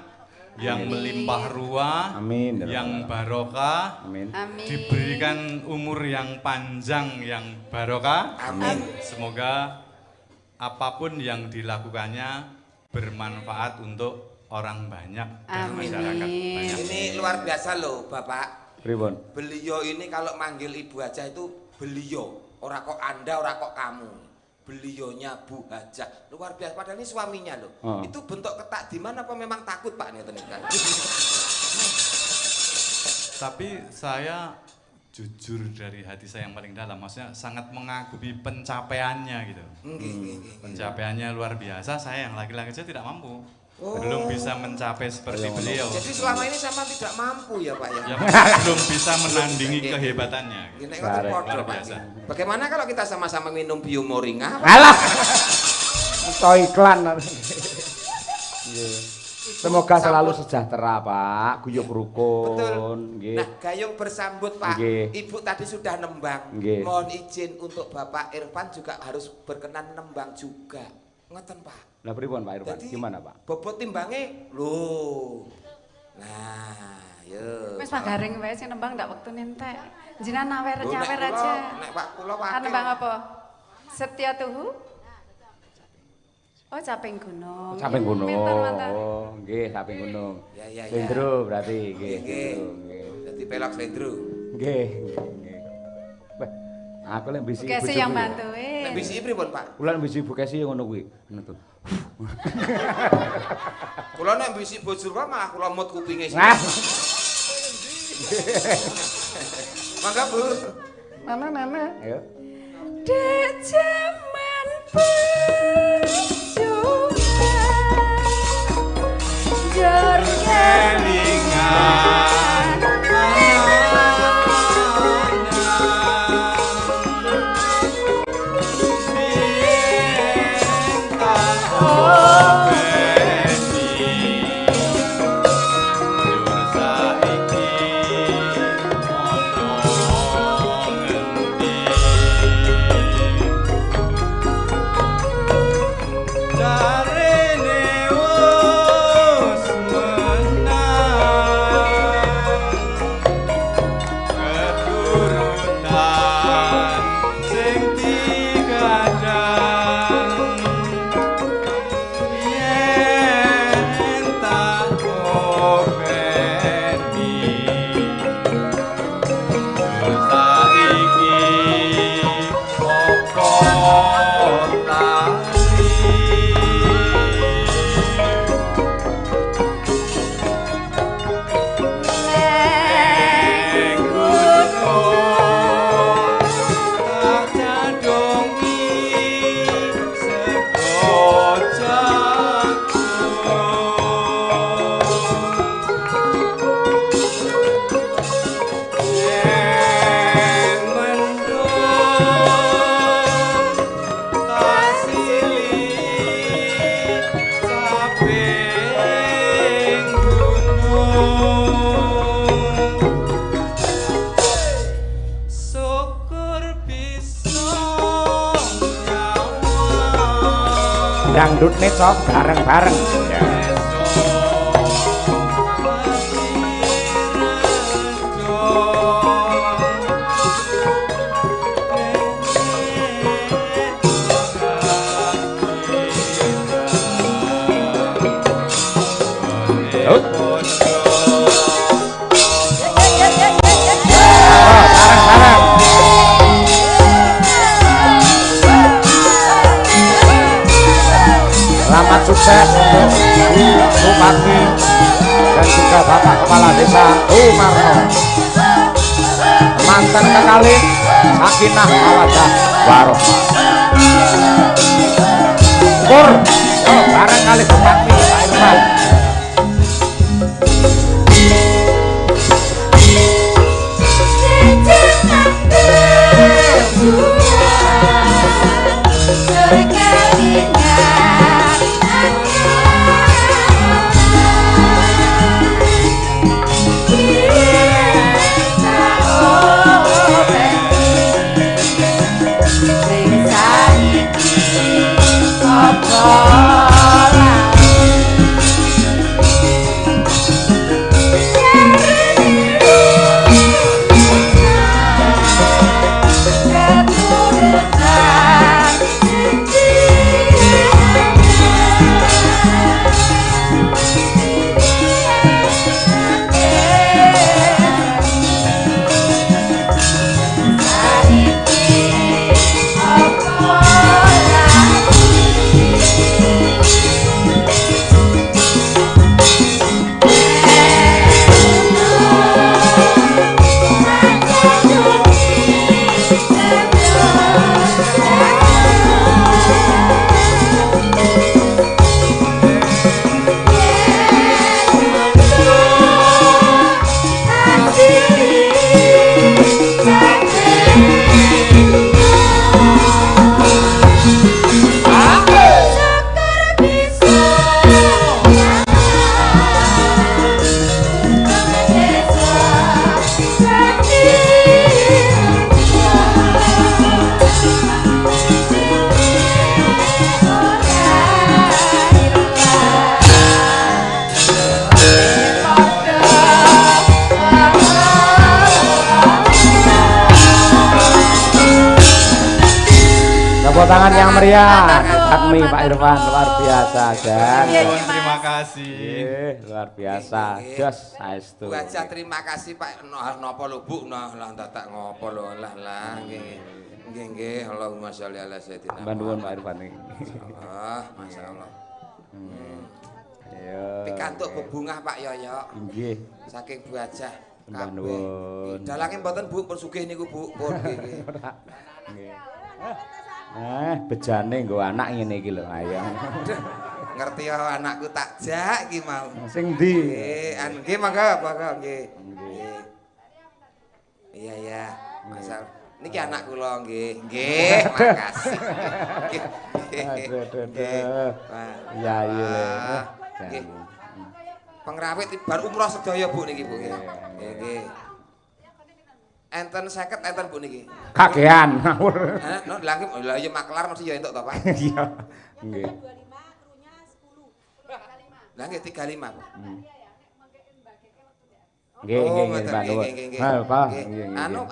yang Amin. melimpah ruah, Amin. yang barokah, Amin. Amin. diberikan umur yang panjang, yang barokah. Amin. Semoga apapun yang dilakukannya bermanfaat untuk orang banyak dan Amin. masyarakat banyak. Ini luar biasa loh, Bapak. Pripun? Beliau ini kalau manggil Ibu Haja itu beliau, ora kok Anda, ora kok kamu. Beliaunya Bu Haja. Luar biasa, padahal ini suaminya loh. Oh. Itu bentuk ketakdiman apa memang takut Pak nih kan? Tapi saya jujur dari hati saya yang paling dalam, maksudnya sangat mengagumi pencapaiannya gitu. Pencapaiannya luar biasa, saya yang laki-laki saja tidak mampu. Belum bisa mencapai seperti beliau. Jadi selama ini sama tidak mampu ya Pak ya? Ya, belum bisa menandingi kehebatannya. Ini luar biasa. Bagaimana kalau kita sama-sama minum biomoringa? Alah. Itu iklan. Semoga selalu sejahtera Pak, guyub rukun. Betul. Nggih. Nah, gayung bersambut Pak. Nggih. Ibu tadi sudah nembang. Nggih. Mohon izin untuk Bapak Irfan juga harus berkenan nembang juga. Ngoten Pak. Lah pripun Pak Irfan? Jadi, Gimana Pak? Bobot timbangnya lho. Nah, yo. Wis Pak Garing wae sing nembang ndak wektu entek. Jenengan nyawer Lho, nek kula- aja. Nek Pak kula wakil. Nembang apa? Setia Tuhu? Oh, Caping Gunung. Caping Gunung. Mantan. Oh, nggih, Caping Gunung. Ya, ya, ya. Slendro berarti nggih. Nggih. Nggih. Dadi pelok slendro. Nggih. Nggih. Wah, aku lek bisi Oke, sih yang bantuin. Nek bisi pripun Pak? Kula lek bisi Ibu Kesi ngono kuwi. Ngono to. Kula nek bisi bojur kok malah kula mut kupinge sih. Nah, Mangga Bu. mana. Ayo. Dek jaman perjuangan jor kelingan Dangdut neco bareng-bareng. Ya. Selamat sukses untuk Bu Bupati dan juga Bapak Kepala Desa Umarno. Mantan kekalih sakinah mawaddah warohmah. Pur, yo bareng kali Bupati Pak Irfan. Oh Tepuk tangan yang meriah. Admi Pak Irfan luar biasa Jan. Terima kasih. Luar biasa. Jos saestu. Bu Haja terima kasih Pak. Napa lho Bu? Nah lah tak ngopo lho lah nggih. Nggih, Allahumma sholli ala sayyidina. Bantuan Pak Irfan iki. Masyaallah. Ayo. Pikantuk bebungah Pak Yoyo. Nggih. Saking Bu Haja. Bantuan. Dalange mboten Bu, pun sugih niku Bu. Pun nggih. Bejane nggo anak ngene iki lho, ayo. Ngerti ya anakku tak jak iki mau. Sing ndi? Nggih mangga nggih. Iya ya, masal. Niki anak kula nggih. Nggih, makasih. Aduh. Iya iya. Nggih. Pengrawit bar umroh sedaya Bu niki Bu. Nggih. Enten 50 enten Bu niki. Kakean ngawur. Lah iya maklar mesti ya entuk to Pak. Iya. Nggih. Lah nggih 35 Bu. Nggih, Mbak Nur. Ha, Pak. Anu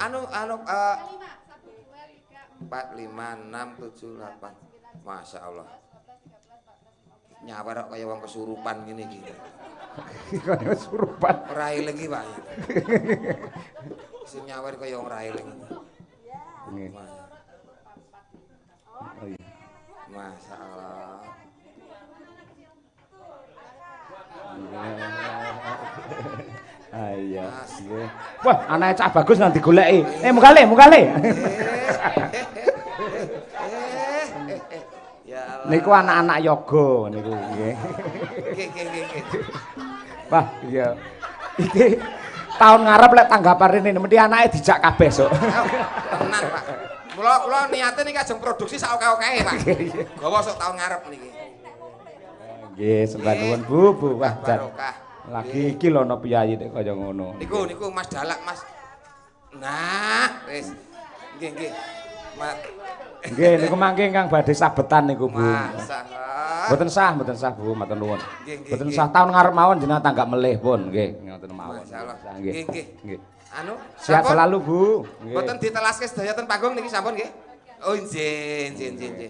4, 5, 6, 7, 8. Masya Allah. Nyawer kok kaya wong kesurupan ngene iki. Kaya kesurupan. Ora eling iki, Pak. Sing nyawer kaya wong ora eling. Nggih. Masya Allah. Iya. Wah, anake cah bagus nang digoleki. Munggale. Ya Allah. Niku anak-anak yoga niku nggih. Nggih. Wah, iya. Iki tahun ngarep lek tanggapan rene mesti anake dijak kabeh sok. Tenan, Pak. Kula niate niki ajeng produksi sak oke-okehe, Pak. Gawa sok tahun ngarep niki. Nggih, sembah nuwun Bu. Wah, jan. Barokah. Lagi iki lho ana piyayi nek kaya ngono. Niku Mas Dalak, Mas. Nah, wis. Nggih. Nggih, niku mangke ingkang badhe sabetan niku, Bu. Masalah. Mboten sah, Bu, matur nuwun. Nggih. Mboten sah tahun ngarep mawon jenengan tanggap melih pun, nggih, ngoten mawon. Masalah. Nggih. Nggih. Anu, Sehat sampun? selalu, Bu. Nggih. Mboten ditelaske sedaya ten panggung niki sampun nggih. Oh, nggih.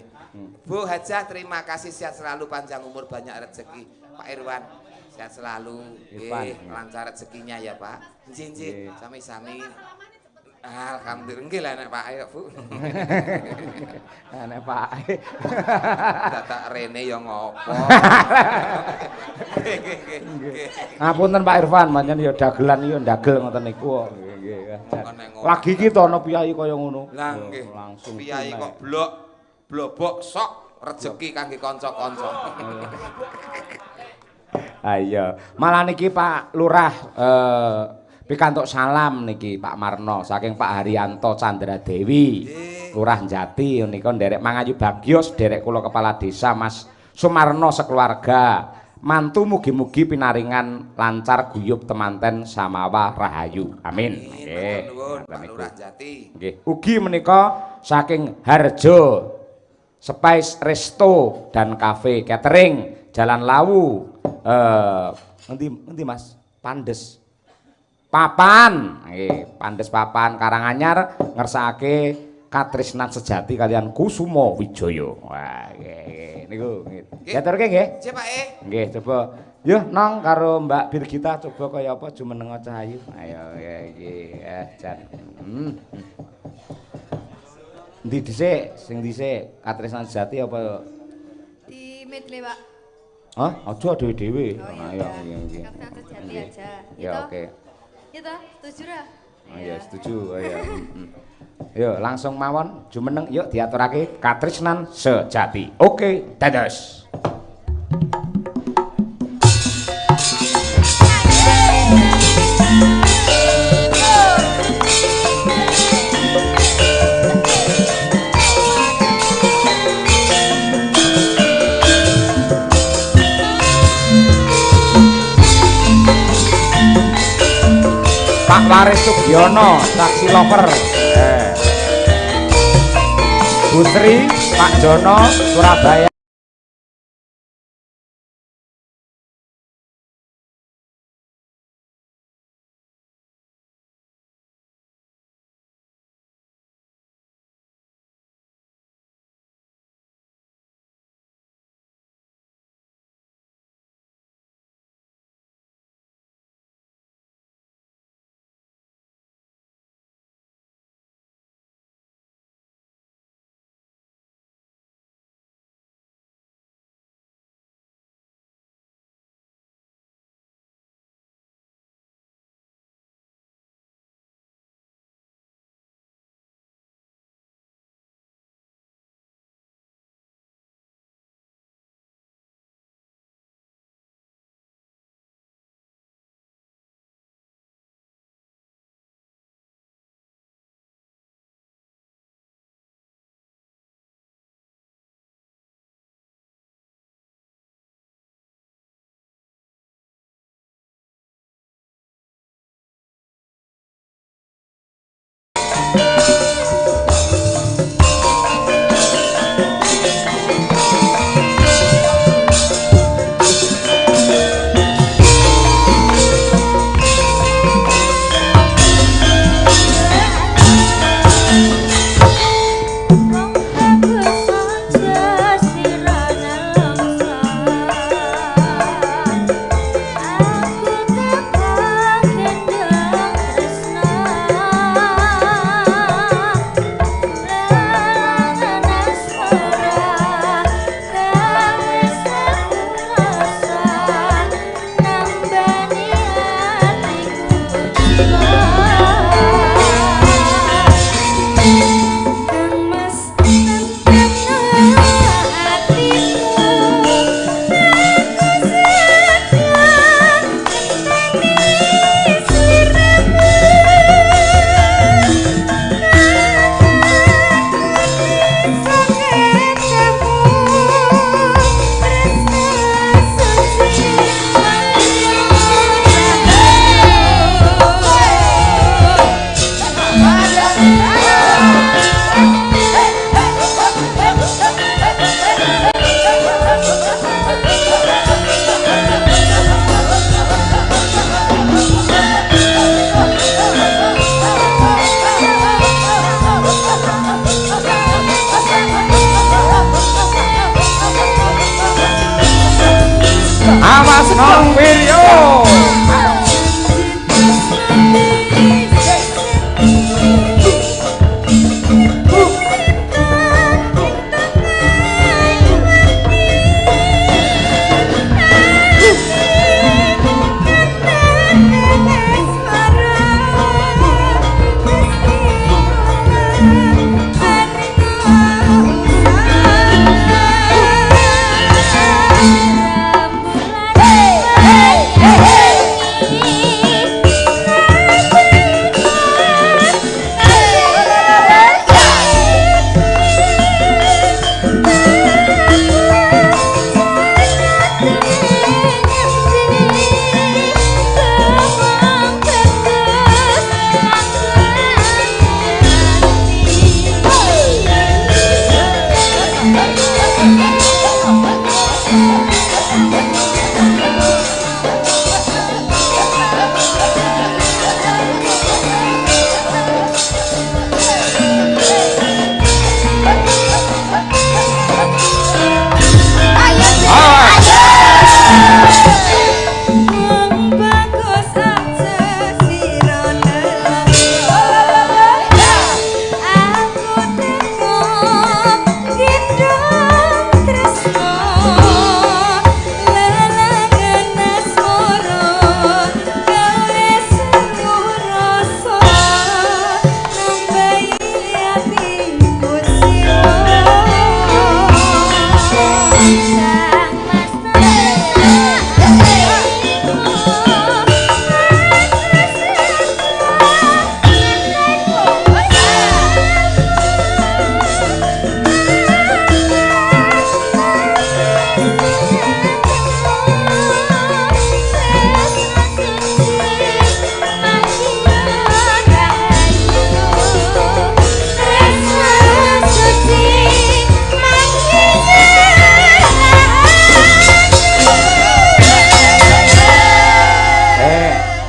Bu Hajah terima kasih sehat selalu panjang umur banyak rezeki. Pak Irwan sehat selalu. Nggih, lancar rezekinya ya, Pak. Nggih. Sami-sami. Alhamdulillah nggih lah nek Pak ayo Bu. Nek Pak. Dadak rene ya ngopo. Nggih. Ngapunten Pak Irfan, pancen ya dagelan ya ndagel ngoten niku. Nggih. Lagi iki to ana piyayi kaya ngono. Lah nggih. Langsung piyayi kok blobok sok rezeki kangge kanca-kanca. Ayo, malah niki Pak Lurah pikantuk salam niki Pak Marno saking Pak Haryanto Chandra Dewi. Lurah Jati nika nderek mangayu bagyos derek kula kepala desa Mas Sumarno sekeluarga. Mantu mugi-mugi pinaringan lancar guyub temanten samawa rahayu. Amin. Nggih. Pak Lurah Jati. Nggih. Ugi menika saking Harjo Spice Resto dan Cafe Catering Jalan Lawu. Endi Mas? Pandes. Papan, Pandes Papan Karanganyar ngersakake katresnan sejati kalian Kusumo Wijoyo. Wah, nggih niku. Diaturke nggih. Nggih, Pak. Nggih, coba. Yo nong karo Mbak Birgita coba kaya apa jumeneng Cahayu. Ayo nggih, jan. Endi dhisik? Sing dhisik katresnan sejati apa? Di medley, Pak. Hah? Aja dhewe-dhewe. Ayo nggih. Katresnan sejati aja. Ya oke. Ya toh, setuju ra? Ya setuju. Ya. Yuk langsung mawon jumeneng yuk diaturake katresnan sejati. Oke, dados. Pak Waris Sugiono, taksi lover. Putri Pak Jono Surabaya.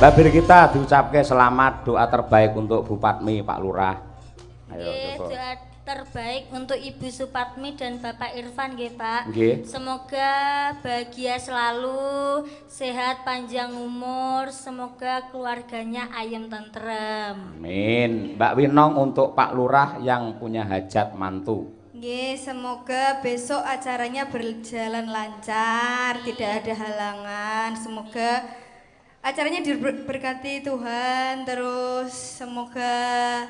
Mbak Bir kita diucapke selamat doa terbaik untuk Bu Patmi, Pak Lurah. Ayo coba. Doa terbaik untuk Ibu Supatmi dan Bapak Irfan nggih, Pak. Nggih. Semoga bahagia selalu, sehat panjang umur, semoga keluarganya ayem tentrem. Amin. Mbak Winong untuk Pak Lurah yang punya hajat mantu. Nggih, semoga besok acaranya berjalan lancar, tidak ada halangan. Semoga acaranya diberkati Tuhan, terus semoga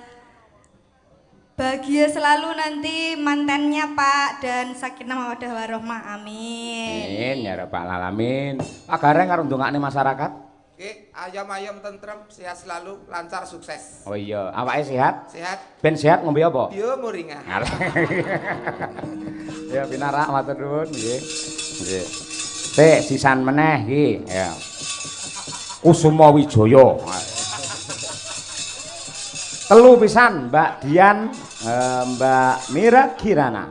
bahagia selalu nanti mantannya Pak dan sakinah mawaddah warahmah. Amin. Amin ya rabbal alamin. Pak Gareng karo ndongakne masyarakat. Oke, ayam-ayam tentrem, sehat selalu, lancar, sukses. Oh iya, awake sehat? Sehat. Ben sehat ngombe apa? Yo moringa. Ya pinarak matur nuwun nggih. Nggih. Sik sisan meneh iki, ya. Kusuma Wijaya. Telu pisan Mbak Dian, Mbak Mira Kirana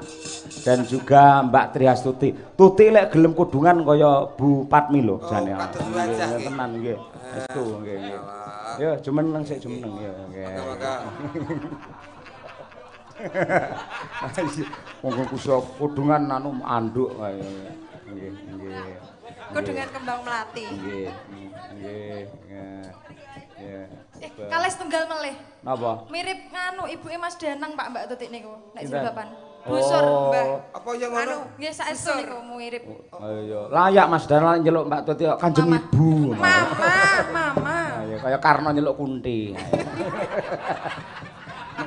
dan juga Mbak Triastuti. Tuti lek gelem kudungan kaya Bu Patmi lho jane. Nggih, tenan nggih. Estu nggih nggih. Ya jumeneng sik jumeneng ya nggih. Monggo kusuk kudungan anu anduk kae. Nggih nggih. Kudungan kembang melati. Nggih. Nggih. Ya. Kales tunggal melih. Napa? Mirip nganu ibuke Mas Danang Pak Mbak Tutik niku. Nek Sinten? jilbaban. Busur, Mbak. Apa yang ngono? Anu, nggih saestu niku mirip. Ayo, layak Mas Danang njeluk Mbak Tuti kok Kanjeng Ibu. Mama. Ayo, kaya Karno nyeluk Kunti.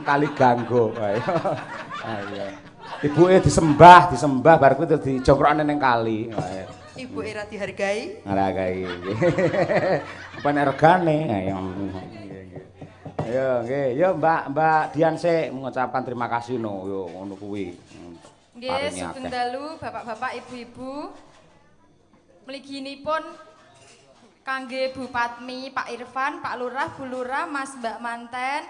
Kali ganggu ayo. Ayo. Ibuke disembah bar kuwi dijongkrokne ning kali. Ayo. Ibu era dihargai. Ngaragahi. Apa nek regane? Ayo. Ayo nggih, yo Mbak Dian sik mengucapkan terima kasih no yo ngono kuwi. Nggih, sugeng dalu Bapak-bapak, Ibu-ibu. Mliginipun kangge Bu Patmi, Pak Irfan, Pak Lurah, Bu Lurah, Mas Mbak Manten,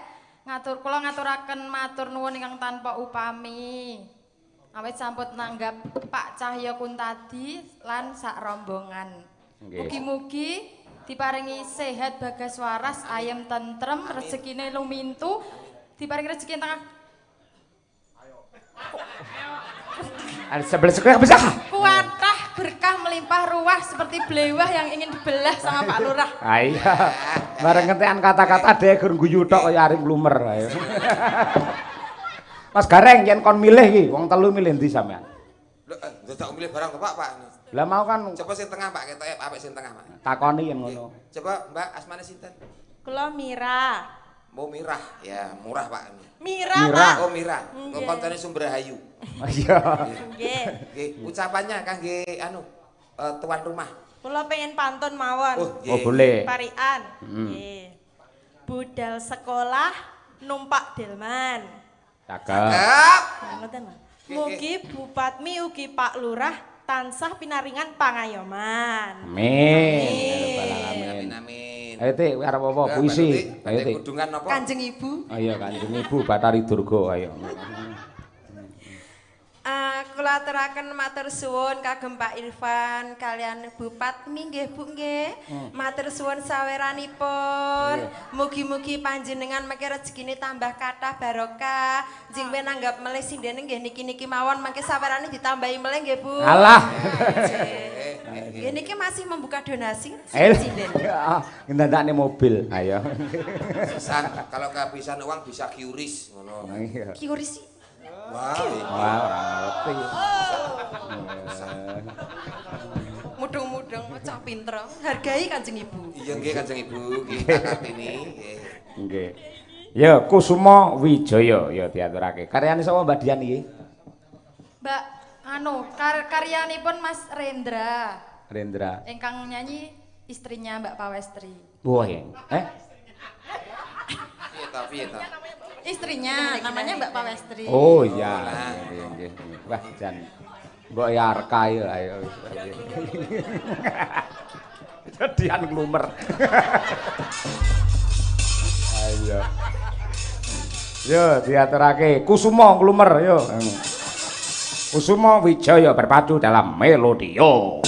kula ngaturaken matur nuwun ingkang tanpa upami. Awit sampun nanggap Pak Cahya Kuntadi lan sak rombongan. Mugi-mugi diparingi sehat bagas waras, ayem tentrem, rezekine lumintu, diparingi rezeki tengah. Sebelah sekolah bisa. Kuatah berkah melimpah ruah seperti blewah yang ingin dibelah sama Pak Lurah. Ayo. Bareng kentekan kata-kata dhek gur guyu tok kaya aring lumer ayo. Mas Gareng yen kon milih iki, wong telu milih ndi sampean? Lho, dadak milih barang Bapak, Pak. Lah mau kan Coba sing tengah, Pak, ketoke apik sing tengah, Pak. takoni yen ngono. Coba Mbak asmane sinten? Kula Mira. Mau mirah, ya murah Pak. Mirah, Mirah. Pak. Oh mirah, kontene Sumber Rahayu. Iya. Nggih. Nggih, ucapannya kangge tuan rumah. Kula pengen pantun mawon. Oh, Oh boleh. Parian. Nggih. Budal sekolah numpak delman. Cakep. Ngoten, Mas. Mugi Bupatmi ugi Pak Lurah tansah pinaringan pangayoman. Amin. Amin. Ayo Tik, arep apa? Puisi. Ayo Tik. Kudungan apa? Kanjeng Ibu. Ayo Kanjeng Ibu Bathari Durga ayo. Kula aturaken matur suwun kagem Pak Irfan kalian Bupatmi nggih Bu nggih. Matur suwun saweranipun. Mugi-mugi panjenengan mengke rezekine tambah kathah barokah. Jing nanggap melih sindene nggih niki-niki mawon mangke sawerane ditambahi melih nggih Bu. Alah. Nggih niki masih membuka donasi. Ngendandakne mobil. Ayo. Sisan, kalau kehabisan uang bisa QRIS ngono. Kiuris. Wah. Wah, ora ngerti. Mudeng-mudeng cah pinter. Hargai Kanjeng Ibu. Iya nggih Kanjeng Ibu, kita Kartini nggih. Nggih. Ya Kusuma Wijaya ya diaturake. Karyane sapa Mbak Dian iki? Mbak karyanipun Mas Rendra. Rendra. Ingkang nyanyi istrinya Mbak Pawestri. Wah, ya. Piye ta? Istrinya namanya Mbak Pawestri. Oh iya. Nggih. Wah, jan. Mbok ya arka ya ayo. Jadian nglumer. Ayo. Yo diaturake Kusuma nglumer yo. Kusuma Wijaya berpadu dalam melodio.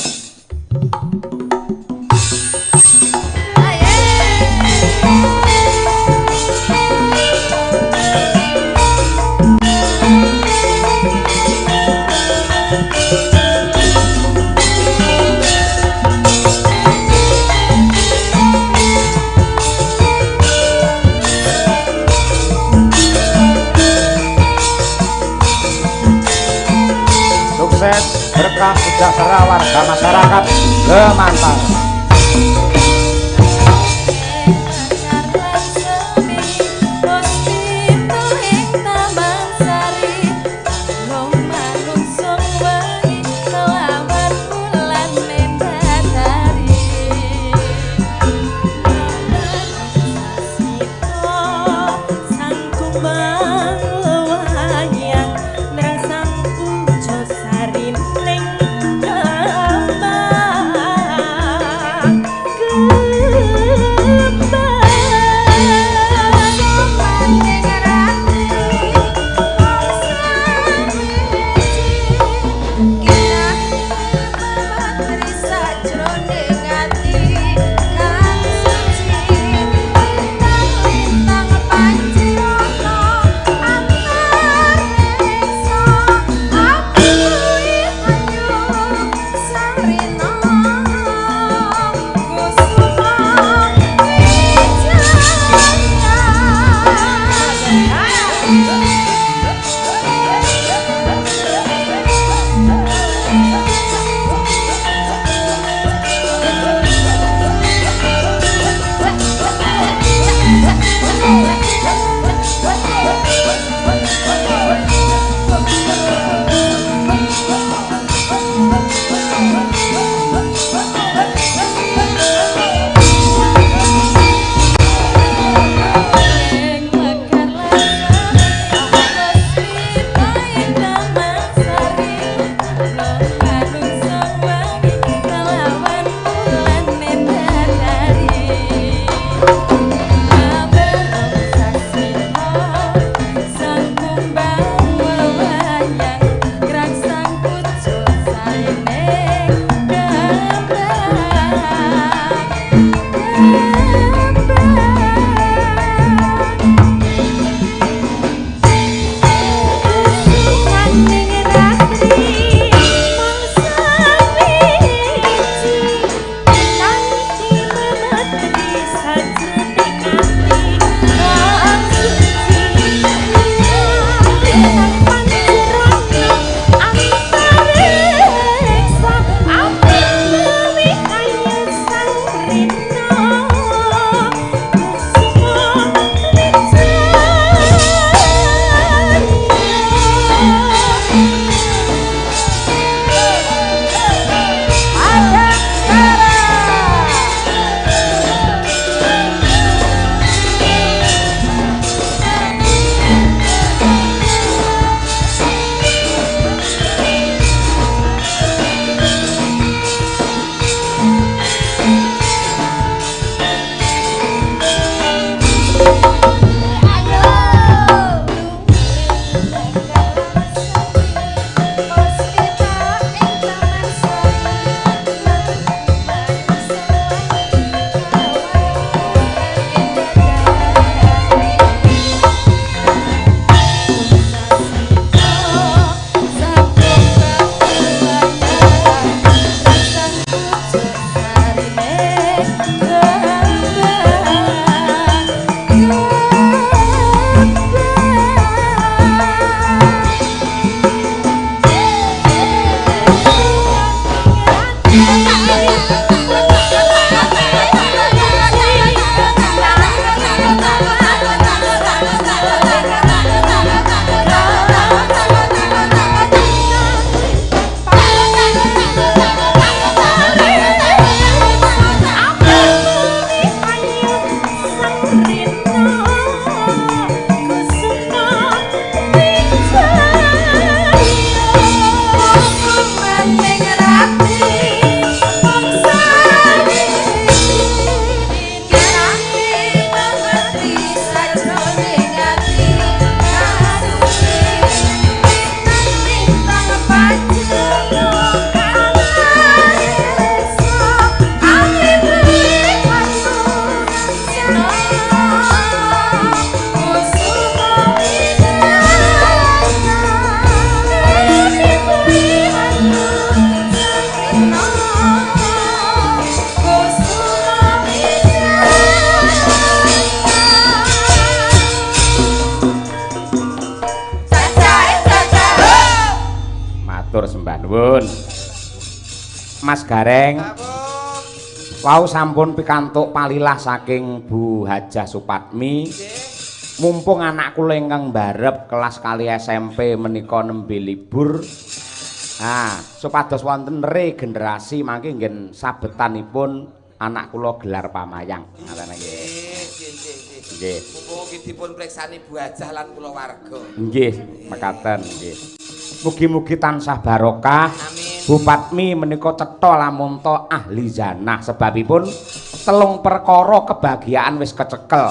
Sukses berkah sejahtera warga masyarakat Lemantang. matur sembah nuwun. Mas Gareng. Wau sampun pikantuk palilah saking Bu Hajah Supatmi. Mumpung anak kula ingkang mbarep kelas kali SMP menika nembe libur. Supados wonten regenerasi mangke nggih sabetanipun anak kula gelar pamayang. Ngaten nggih. Nggih. Mumpung dipun preksani Bu Hajah lan kulawarga. Nggih, mekaten nggih. Mugi-mugi tansah barokah. Amin. Bu Patmi menika cetha lamun ta ahli zanah sebabipun 3 perkara kebahagiaan wis kecekel.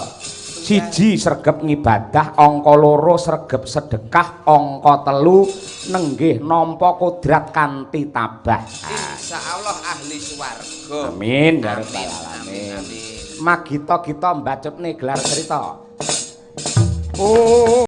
1 sregep ngibadah, angka 2 sregep sedekah, angka 3 nenggih nampa kodrat kanthi tabah. Insyaallah ahli swarga. Amin ya rabbal alamin. Magita kita mbacutne gelar cerita. Oh